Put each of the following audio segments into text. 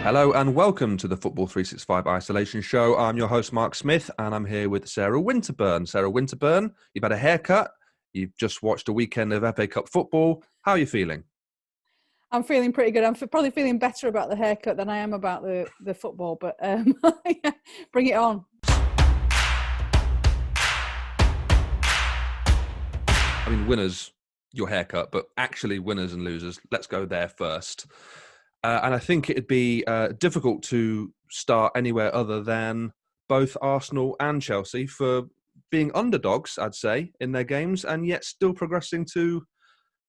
Hello and welcome to the Football 365 Isolation Show. I'm your host, Mark Smith, and I'm here with Sarah Winterburn. Sarah Winterburn, you've had a haircut. You've just watched a weekend of FA Cup football. How are you feeling? I'm feeling pretty good. I'm probably feeling better about the haircut than I am about the football, but yeah, bring it on. I mean, winners, your haircut, but actually winners and losers. Let's go there first. And I think it'd be difficult to start anywhere other than both Arsenal and Chelsea for being underdogs, I'd say, in their games, and yet still progressing to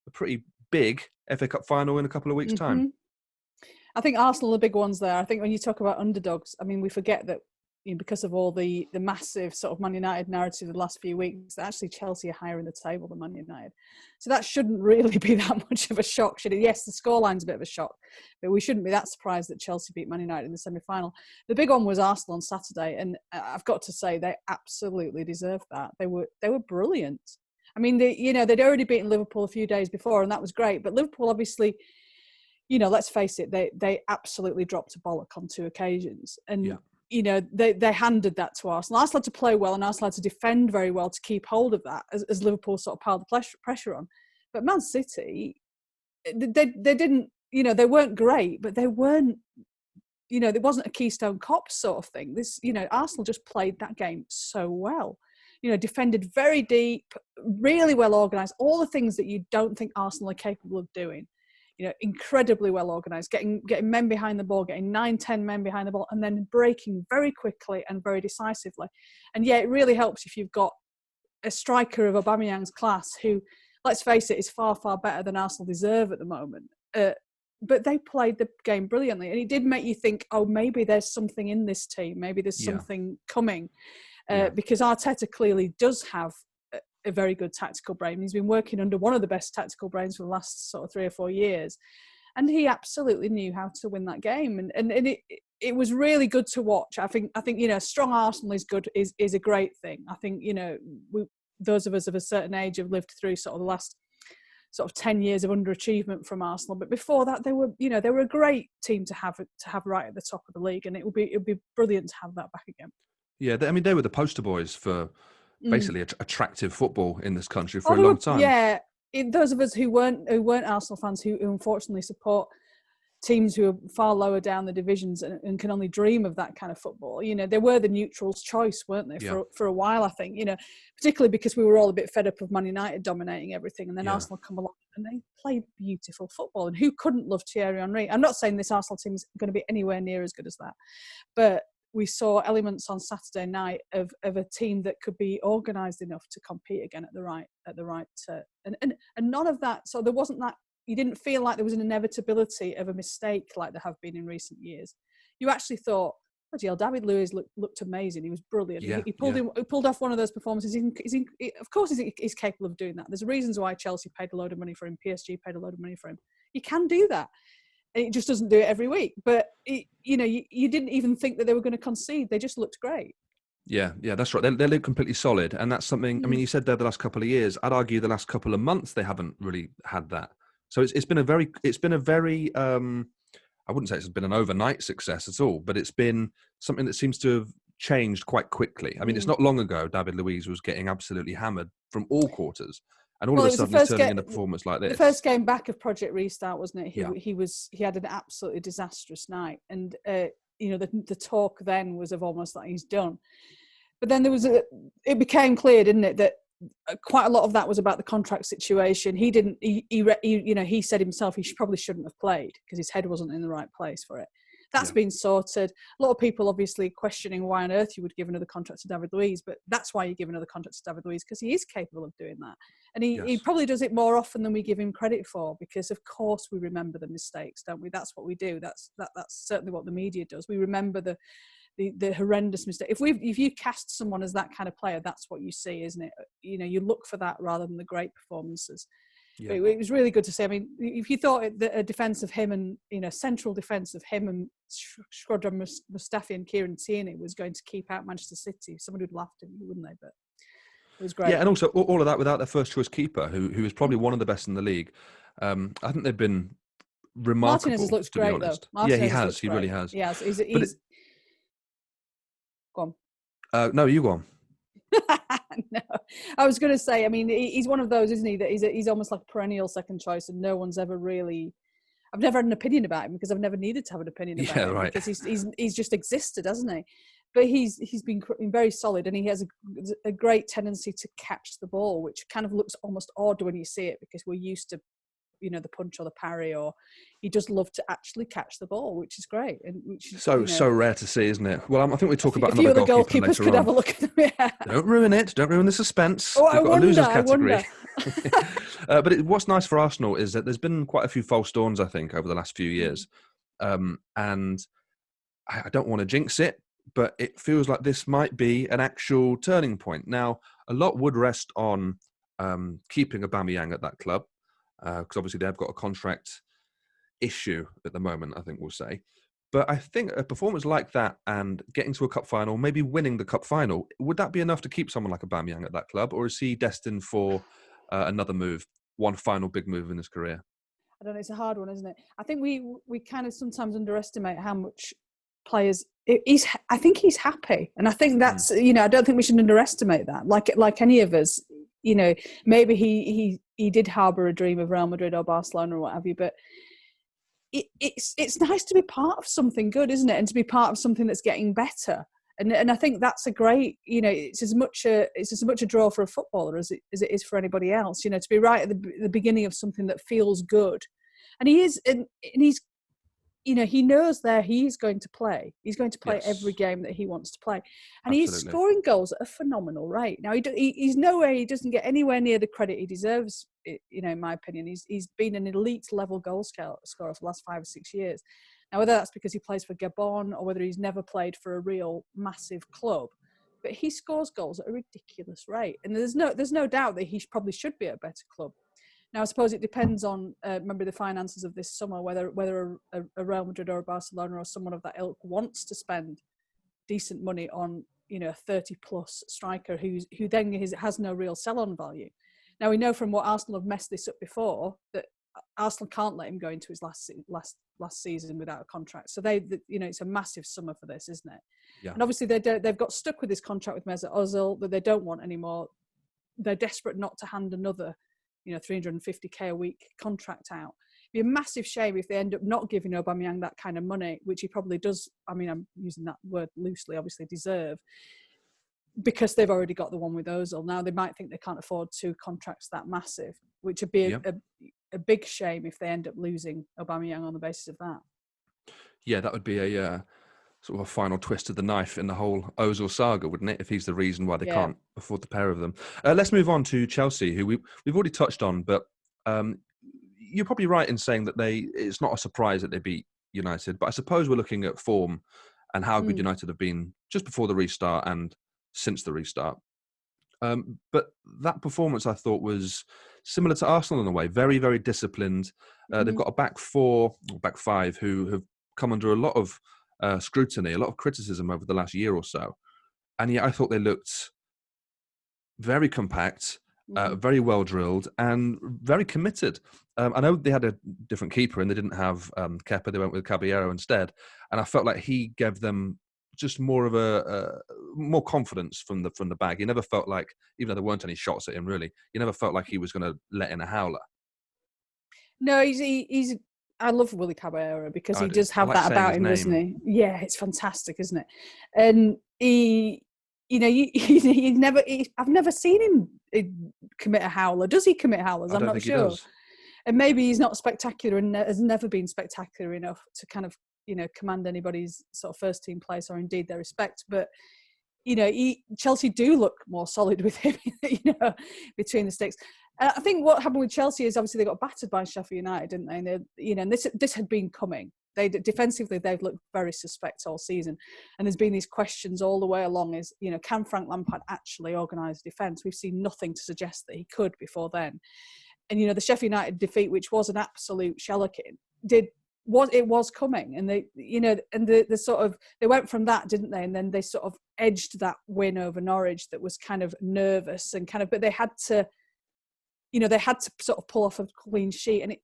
a pretty big FA Cup final in a couple of weeks' time. I think Arsenal are the big ones there. I think when you talk about underdogs, I mean, we forget that because of all the massive sort of Man United narrative the last few weeks, that actually Chelsea are higher in the table than Man United. So that shouldn't really be that much of a shock, should it? Yes, the scoreline's a bit of a shock, but we shouldn't be that surprised that Chelsea beat Man United in the semi-final. The big one was Arsenal on Saturday, and I've got to say they absolutely deserved that. They were brilliant. I mean, they'd already beaten Liverpool a few days before, and that was great. But Liverpool, obviously, let's face it, they absolutely dropped a bollock on two occasions, and they handed that to Arsenal. Arsenal had to play well, and Arsenal had to defend very well to keep hold of that as Liverpool sort of piled the pressure on. But Man City, they didn't, they weren't great, but they weren't, it wasn't a Keystone Cops sort of thing. Arsenal just played that game so well. Defended very deep, really well organised, all the things that you don't think Arsenal are capable of doing. Incredibly well organised, getting men behind the ball, getting 9-10 men behind the ball, and then breaking very quickly and very decisively. And yeah, it really helps if you've got a striker of Aubameyang's class who, let's face it, is far, far better than Arsenal deserve at the moment. But they played the game brilliantly. And it did make you think, oh, maybe there's something in this team. Maybe there's something coming. Because Arteta clearly does have a very good tactical brain. He's been working under one of the best tactical brains for the last sort of 3 or 4 years. And he absolutely knew how to win that game. And it was really good to watch. I think strong Arsenal is a great thing. I think, those of us of a certain age have lived through sort of the last sort of 10 years of underachievement from Arsenal. But before that, they were a great team to have right at the top of the league. And it would be brilliant to have that back again. Yeah, they were the poster boys for basically attractive football in this country for a long time. Yeah, those of us who weren't Arsenal fans, who unfortunately support teams who are far lower down the divisions and can only dream of that kind of football. They were the neutrals' choice, weren't they, for a while, I think, particularly because we were all a bit fed up of Man United dominating everything, and then Arsenal come along and they played beautiful football. And who couldn't love Thierry Henry? I'm not saying this Arsenal team is going to be anywhere near as good as that, but we saw elements on Saturday night of a team that could be organised enough to compete again at the right and none of that. So there wasn't that. You didn't feel like there was an inevitability of a mistake like there have been in recent years. You actually thought, bloody hell, David Luiz looked amazing. He was brilliant. He pulled off one of those performances. Of course, he's capable of doing that. There's reasons why Chelsea paid a load of money for him. PSG paid a load of money for him. He can do that. It just doesn't do it every week. But, you didn't even think that they were going to concede. They just looked great. Yeah, that's right. They look completely solid. And that's something, I mean, you said there the last couple of years. I'd argue the last couple of months, they haven't really had that. So it's been a very, I wouldn't say it's been an overnight success at all, but it's been something that seems to have changed quite quickly. I mean, it's not long ago David Luiz was getting absolutely hammered from all quarters. And all of a sudden he's turning in a performance like this. The first game back of Project Restart, wasn't it? He had an absolutely disastrous night. And, the talk then was of almost like he's done. But then it became clear, didn't it, that quite a lot of that was about the contract situation. He said himself he probably shouldn't have played because his head wasn't in the right place for it. That's been sorted. A lot of people obviously questioning why on earth you would give another contract to David Luiz, but that's why you give another contract to David Luiz, because he is capable of doing that. And he probably does it more often than we give him credit for, because of course we remember the mistakes, don't we? That's what we do. That's certainly what the media does. We remember the horrendous mistake. If you cast someone as that kind of player, that's what you see, isn't it? You look for that rather than the great performances. Yeah. It was really good to see. I mean, if you thought a defence of him and central defence of him and Shkodran Mustafi and Kieran Tierney was going to keep out Manchester City, somebody would have laughed at me, wouldn't they? But it was great. Yeah, and also all of that without their first choice keeper, who is probably one of the best in the league. I think they've been remarkable. Martinez looks to be great, though. honest. Martinez Yeah, he has. looks He great. really has. He has. But Go on. No, you go on. No, I was going to say. I mean, he's one of those, isn't he? That he's almost like a perennial second choice, and no one's ever really. I've never had an opinion about him because I've never needed to have an opinion about him right. because he's just existed, hasn't he? But he's been very solid, and he has a great tendency to catch the ball, which kind of looks almost odd when you see it because we're used to, the punch or the parry, or he does love to actually catch the ball, which is great. And which so rare to see, isn't it? Well, I think we talk about a few another of the goalkeepers could have a look at them. Yeah. Don't ruin it. Don't ruin the suspense. Oh, We've got a losers I category. wonder. But what's nice for Arsenal is that there's been quite a few false dawns, I think, over the last few years. And I don't want to jinx it, but it feels like this might be an actual turning point. Now, a lot would rest on keeping Aubameyang at that club, because obviously they've got a contract issue at the moment, I think we'll say. But I think a performance like that and getting to a cup final, maybe winning the cup final, would that be enough to keep someone like Aubameyang at that club? Or is he destined for another move, one final big move in his career? I don't know. It's a hard one, isn't it? I think we kind of sometimes underestimate how much players. I think he's happy, and I think that's I don't think we should underestimate that. Like any of us, maybe he did harbour a dream of Real Madrid or Barcelona or what have you, but it's nice to be part of something good, isn't it? And to be part of something that's getting better. And I think that's a great, it's as much a draw for a footballer as it is for anybody else. To be right at the beginning of something that feels good, and he is, and he's, he knows there he's going to play. He's going to play every game that he wants to play, and Absolutely. he's scoring goals at a phenomenal rate. Now he's nowhere. He doesn't get anywhere near the credit he deserves. In my opinion, he's been an elite level goal scorer for the last 5 or 6 years. Now, whether that's because he plays for Gabon or whether he's never played for a real massive club, but he scores goals at a ridiculous rate, and there's no doubt that he probably should be at a better club. Now, I suppose it depends on maybe the finances of this summer, whether a Real Madrid or a Barcelona or someone of that ilk wants to spend decent money on a 30-plus striker who then has no real sell-on value. Now, we know from what Arsenal have messed this up before that Arsenal can't let him go into his last season without a contract. So it's a massive summer for this, isn't it? Yeah. And obviously they've got stuck with this contract with Mesut Ozil that they don't want anymore. They're desperate not to hand another, $350K a week contract out. It'd be a massive shame if they end up not giving Aubameyang that kind of money, which he probably does. I mean, I'm using that word loosely, obviously deserve, because they've already got the one with Ozil. Now they might think they can't afford 2 contracts that massive, which would be a big shame if they end up losing Aubameyang on the basis of that. Yeah, that would be a sort of a final twist of the knife in the whole Ozil saga, wouldn't it? If he's the reason why they can't afford the pair of them. Let's move on to Chelsea, who we've already touched on, but you're probably right in saying that it's not a surprise that they beat United, but I suppose we're looking at form and how good United have been just before the restart and since the restart. But that performance, I thought, was similar to Arsenal in a way. Very, very disciplined. They've got a back 4 or back 5 who have come under a lot of scrutiny, a lot of criticism over the last year or so. And yet I thought they looked very compact, very well drilled and very committed. I know they had a different keeper and they didn't have Kepa. They went with Caballero instead. And I felt like he gave them just more of more confidence from the bag. He never felt like, even though there weren't any shots at him really, he never felt like he was going to let in a howler. No, he's. I love Willy Caballero because he does have that about him, doesn't he? Yeah, it's fantastic, isn't it? And he, I've never seen him commit a howler. Does he commit howlers? I'm not sure. And maybe he's not spectacular and has never been spectacular enough to kind of, command anybody's sort of first team place or indeed their respect. But, Chelsea do look more solid with him, between the sticks. I think what happened with Chelsea is obviously they got battered by Sheffield United, didn't they? And and this had been coming. Defensively, they've looked very suspect all season. And there's been these questions all the way along is, can Frank Lampard actually organise defence? We've seen nothing to suggest that he could before then. And, the Sheffield United defeat, which was an absolute shellacking, was coming. And the sort of, they went from that, didn't they? And then they sort of edged that win over Norwich that was kind of nervous and but they had to, they had to sort of pull off a clean sheet. And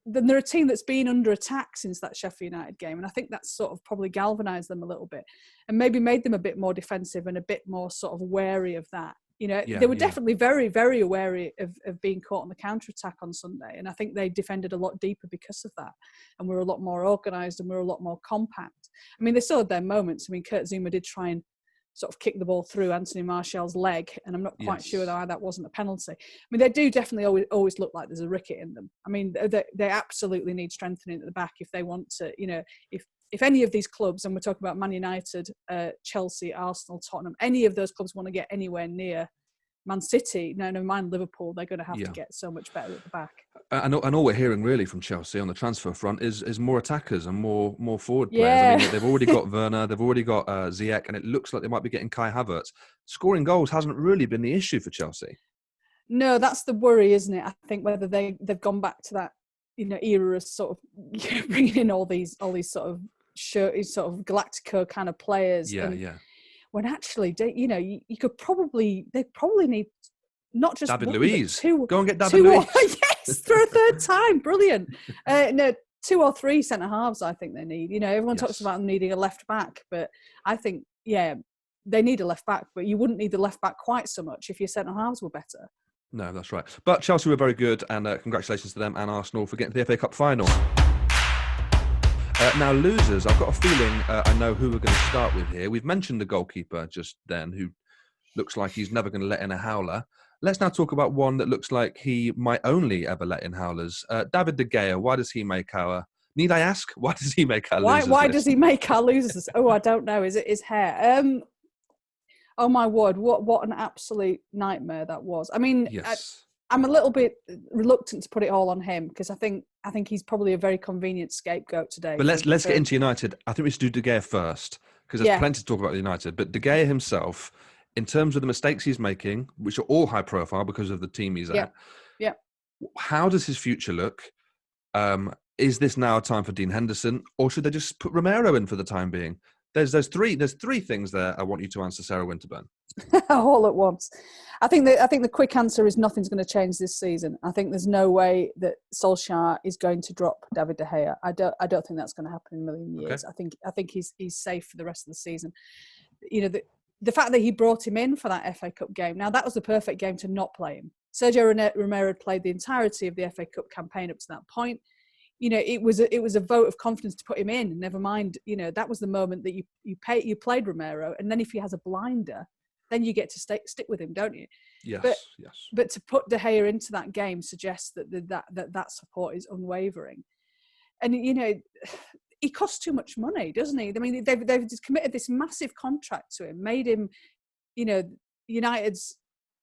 then they're a team that's been under attack since that Sheffield United game. And I think that's sort of probably galvanised them a little bit and maybe made them a bit more defensive and a bit more sort of wary of that. They were definitely very, very wary of being caught on the counter-attack on Sunday. And I think they defended a lot deeper because of that. And were a lot more organised and were a lot more compact. I mean, they still had their moments. I mean, Kurt Zouma did try and sort of kick the ball through Anthony Martial's leg, and I'm not quite sure why that wasn't a penalty. I mean, they do definitely always look like there's a ricket in them. I mean, they absolutely need strengthening at the back if they want to, if any of these clubs, and we're talking about Man United, Chelsea, Arsenal, Tottenham, any of those clubs want to get anywhere near Man City, no mind Liverpool, they're going to have to get so much better at the back. And all we're hearing really from Chelsea on the transfer front is more attackers and more forward players. I mean, they've already got Werner, they've already got Ziyech, and it looks like they might be getting Kai Havertz. Scoring goals hasn't really been the issue for Chelsea. No, that's the worry, isn't it? I think whether they've gone back to that era of sort of bringing in all these sort of Galactico kind of players. Yeah. When actually, you could probably need not just David one, Luiz. Two. Go and get David Luiz. Yes, for a third time. Brilliant. No, 2 or 3 centre halves. I think they need. Everyone talks about them needing a left back, but I think they need a left back. But you wouldn't need the left back quite so much if your centre halves were better. No, that's right. But Chelsea were very good, and congratulations to them and Arsenal for getting to the FA Cup final. Now, losers, I've got a feeling I know who we're going to start with here. We've mentioned the goalkeeper just then, who looks like he's never going to let in a howler. Let's now talk about one that looks like he might only ever let in howlers. David de Gea, why does he make our... Need I ask? Why does he make our losers Why list? does he make our losers? Oh, I don't know. Is it his hair? Oh, my word. What an absolute nightmare that was. I mean... Yes. I'm a little bit reluctant to put it all on him because I think he's probably a very convenient scapegoat today. But let's get into United. I think we should do De Gea first because there's plenty to talk about United. But De Gea himself, in terms of the mistakes he's making, which are all high profile because of the team he's at, how does his future look? Is this now a time for Dean Henderson, or should they just put Romero in for the time being? There's three things there I want you to answer, Sarah Winterburn. All at once. I think the quick answer is nothing's going to change this season. I think there's no way that Solskjaer is going to drop David de Gea. I don't think that's going to happen in a million years. Okay. I think he's safe for the rest of the season. The fact that he brought him in for that FA Cup game. Now that was the perfect game to not play him. Sergio Romero had played the entirety of the FA Cup campaign up to that point. It was a vote of confidence to put him in. Never mind, that was the moment that you played Romero, and then if he has a blinder, then you get to stick with him, don't you? Yes, yes. But to put De Gea into that game suggests that support is unwavering, and he costs too much money, doesn't he? I mean, they've just committed this massive contract to him, made him, United's,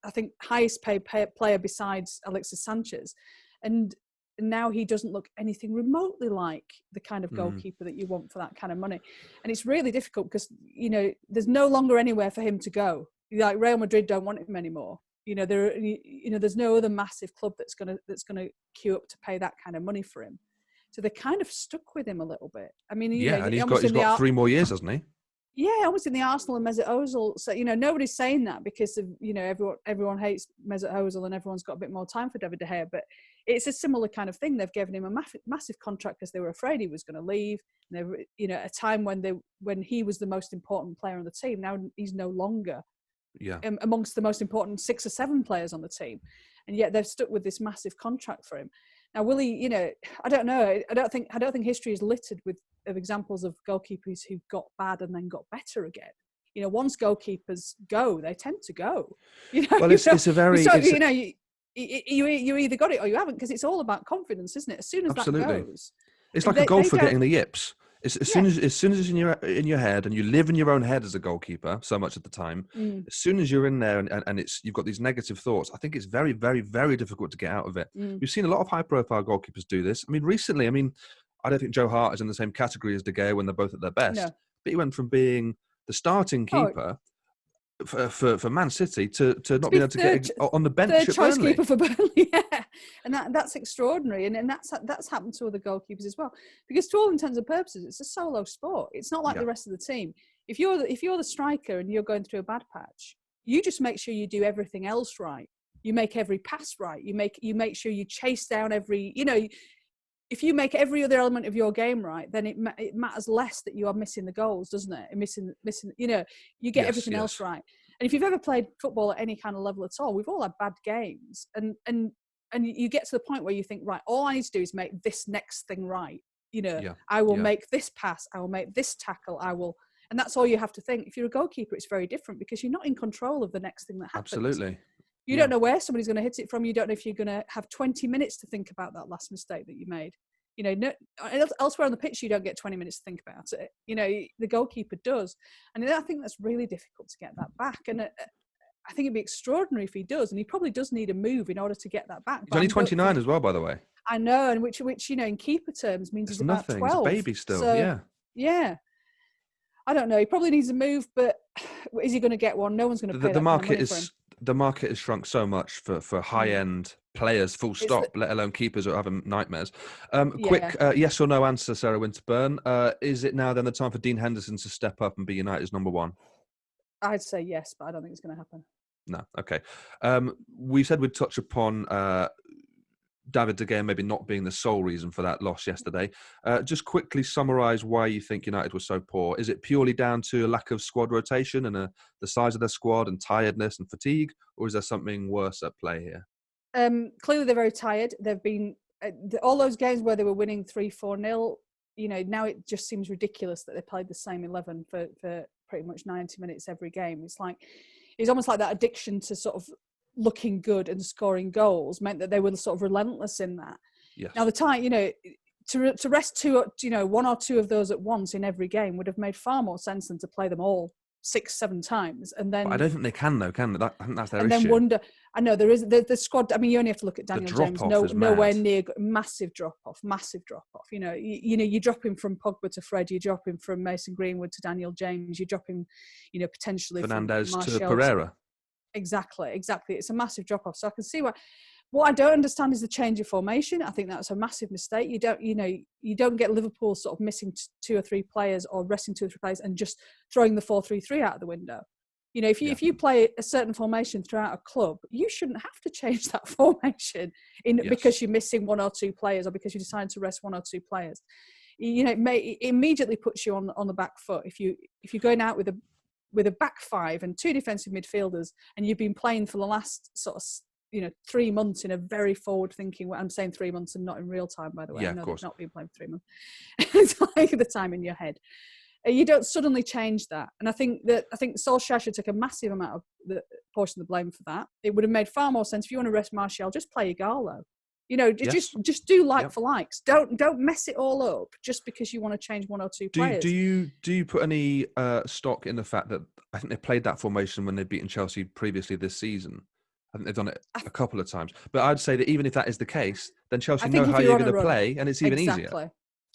I think, highest paid player besides Alexis Sanchez, and now he doesn't look anything remotely like the kind of goalkeeper that you want for that kind of money. And it's really difficult because, there's no longer anywhere for him to go. Like Real Madrid don't want him anymore. There's no other massive club that's gonna queue up to pay that kind of money for him. So they're kind of stuck with him a little bit. I mean, and he's got 3 more years, hasn't he? Yeah, almost in the Arsenal and Mesut Ozil. So nobody's saying that because of everyone hates Mesut Ozil and everyone's got a bit more time for David de Gea. But it's a similar kind of thing. They've given him a massive contract because they were afraid he was going to leave. And they were, a time when he was the most important player on the team. Now he's no longer amongst the most important 6 or 7 players on the team, and yet they've stuck with this massive contract for him. Now, will he? I don't know. I don't think history is littered of examples of goalkeepers who got bad and then got better again. Once goalkeepers go, they tend to go. Well, it's a very. You either got it or you haven't, because it's all about confidence, isn't it? As soon as that goes, it's like a golfer getting the yips. As soon as it's in your head, and you live in your own head as a goalkeeper so much of the time, as soon as you're in there and you've got these negative thoughts, I think it's very, very, very difficult to get out of it. We've seen a lot of high-profile goalkeepers do this. I mean, recently, I don't think Joe Hart is in the same category as De Gea when they're both at their best, but he went from being the starting keeper for Man City to not being able to get on the bench third choice Burnley. keeper for Burnley, and that's extraordinary, and that's happened to other goalkeepers as well. Because to all intents and purposes, it's a solo sport. It's not like the rest of the team. If you're the striker and you're going through a bad patch, you just make sure you do everything else right. You make every pass right. You make sure you chase down every. if you make every other element of your game right, then it matters less that you are missing the goals, doesn't it? And missing, you get everything else right. And if you've ever played football at any kind of level at all, we've all had bad games, and you get to the point where you think, right, all I need to do is make this next thing right. I will make this pass, I will make this tackle, and that's all you have to think. If you're a goalkeeper, it's very different because you're not in control of the next thing that happens. Absolutely. You don't know where somebody's going to hit it from. You don't know if you're going to have 20 minutes to think about that last mistake that you made. Elsewhere on the pitch, you don't get 20 minutes to think about it. The goalkeeper does. And I think that's really difficult to get that back. And I think it'd be extraordinary if he does. And he probably does need a move in order to get that back. He's only 29 as well, by the way. I know. And which in keeper terms means he's about 12. He's a baby still, Yeah. I don't know. He probably needs a move, but is he going to get one? No one's going to pay that money for him. The market has shrunk so much for high-end players, full stop, let alone keepers who are having nightmares. Quick yes or no answer, Sarah Winterburn. Is it now then the time for Dean Henderson to step up and be United's number one? I'd say yes, but I don't think it's going to happen. No, okay. We said we'd touch upon David de Gea maybe not being the sole reason for that loss yesterday. Just quickly summarise why you think United was so poor. Is it purely down to a lack of squad rotation and the size of their squad and tiredness and fatigue, or is there something worse at play here? Clearly they're very tired. They've been all those games where they were winning 3-4-0. Now it just seems ridiculous that they played the same 11 for pretty much 90 minutes every game. It's almost like that addiction to sort of looking good and scoring goals meant that they were sort of relentless in that. Yes. Now the time, to rest one or two of those at once in every game would have made far more sense than to play them all 6-7 times and then. But I don't think they can though, can they? I think that's their issue. And then wonder. I know there is the squad. I mean, you only have to look at Daniel James. Nowhere near massive drop off. You drop him from Pogba to Fred. You drop him from Mason Greenwood to Daniel James. You drop him, potentially Fernandes from to Pereira. Exactly. It's a massive drop off. So I can see why. What I don't understand is the change of formation. I think that's a massive mistake. You don't get Liverpool sort of missing 2 or 3 players or resting 2 or 3 players and just throwing the 4-3-3 out of the window. If you play a certain formation throughout a club, you shouldn't have to change that formation because you're missing 1 or 2 players or because you decide to rest 1 or 2 players. It immediately puts you on the back foot if you're going out with a back 5 and 2 defensive midfielders, and you've been playing for the last sort of 3 months in a very forward-thinking way. I'm saying 3 months and not in real time, by the way. Yeah, I know of course. They've not been playing for 3 months. It's like the time in your head. You don't suddenly change that. And I think Solskjaer should take a massive amount of the portion of the blame for that. It would have made far more sense if you want to rest Martial, just play Ighalo. Just do for likes. Don't mess it all up just because you want to change 1 or 2 players. Do you put any stock in the fact that I think they played that formation when they've beaten Chelsea previously this season? I think they've done it a couple of times. But I'd say that even if that is the case, then Chelsea know how you're going to play, and it's even easier.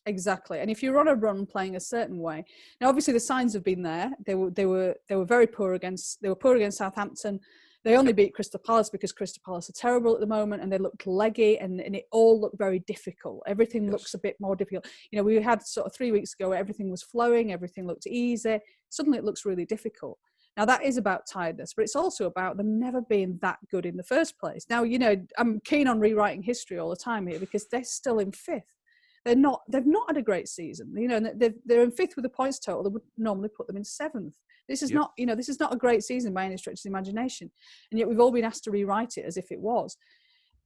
Exactly. And if you're on a run playing a certain way, now obviously the signs have been there. They were very poor against Southampton. They only beat Crystal Palace because Crystal Palace are terrible at the moment, and they looked leggy, and it all looked very difficult. Everything looks a bit more difficult. We had sort of 3 weeks ago where everything was flowing, everything looked easy. Suddenly it looks really difficult. Now that is about tiredness, but it's also about them never being that good in the first place. Now, I'm keen on rewriting history all the time here because they're still in 5th. They've not had a great season. They're in 5th with a points total that would normally put them in 7th. This is not a great season by any stretch of the imagination. And yet we've all been asked to rewrite it as if it was.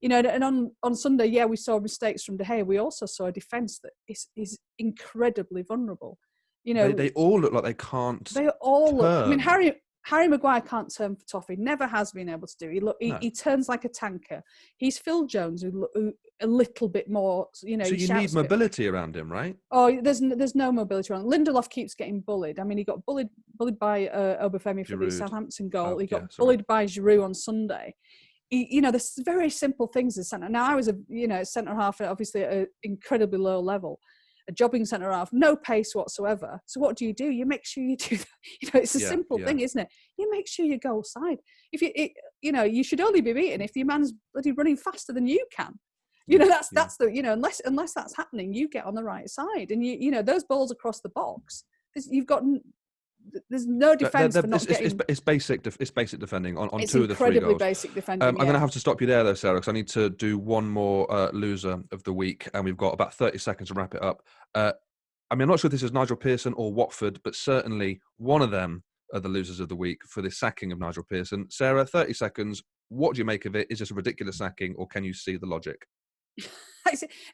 And on Sunday, we saw mistakes from De Gea. We also saw a defence that is incredibly vulnerable. They all look like they can't. They all look. I mean, Harry Maguire can't turn for toffee. Never has been able to do. He turns like a tanker. He's Phil Jones, who a little bit more. So you need mobility around him, right? Oh, there's no mobility around. Lindelof keeps getting bullied. I mean, he got bullied by Obafemi for the Southampton goal. He got bullied by Giroud on Sunday. There's very simple things as centre. Now, I was a centre half, obviously at an incredibly low level. A jobbing centre half, no pace whatsoever. So what do? You make sure you do that. It's a simple thing, isn't it? You make sure you go side. If you should only be beaten if your man's bloody running faster than you can. That's the unless that's happening, you get on the right side, and those balls across the box. You've got there's no defence for not getting. It's basic defending on It's two of the 3 incredibly goals. basic defending. I'm going to have to stop you there, though, Sarah, because I need to do one more loser of the week, and we've got about 30 seconds to wrap it up. I mean, I'm not sure if this is Nigel Pearson or Watford, but certainly one of them are the losers of the week for the sacking of Nigel Pearson. Sarah, 30 seconds. What do you make of it? Is this a ridiculous sacking, or can you see the logic?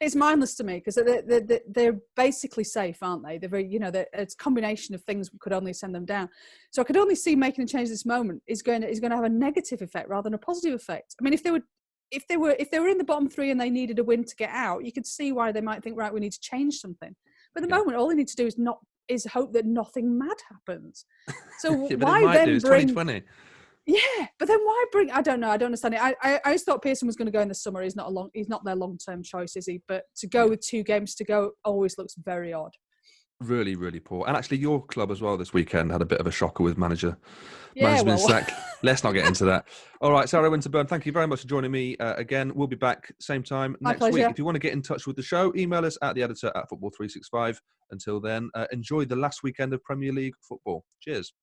It's mindless to me because they're basically safe, aren't they? They're very, it's a combination of things we could only send them down. So I could only see making a change this moment is going to have a negative effect rather than a positive effect. I mean, if they were in the bottom 3 and they needed a win to get out, you could see why they might think, right, we need to change something. But at the moment, all they need to do is hope that nothing mad happens. So yeah, why then it's bring 2020? Yeah, but then why bring? I don't know. I don't understand it. I always thought Pearson was going to go in the summer. He's not their long-term choice, is he? But to go with 2 games to go always looks very odd. Really, really poor. And actually, your club as well this weekend had a bit of a shocker with management sack. Let's not get into that. All right, Sarah Winterburn, thank you very much for joining me again. We'll be back same time next week. If you want to get in touch with the show, email us at theeditor@football365. Until then, enjoy the last weekend of Premier League football. Cheers.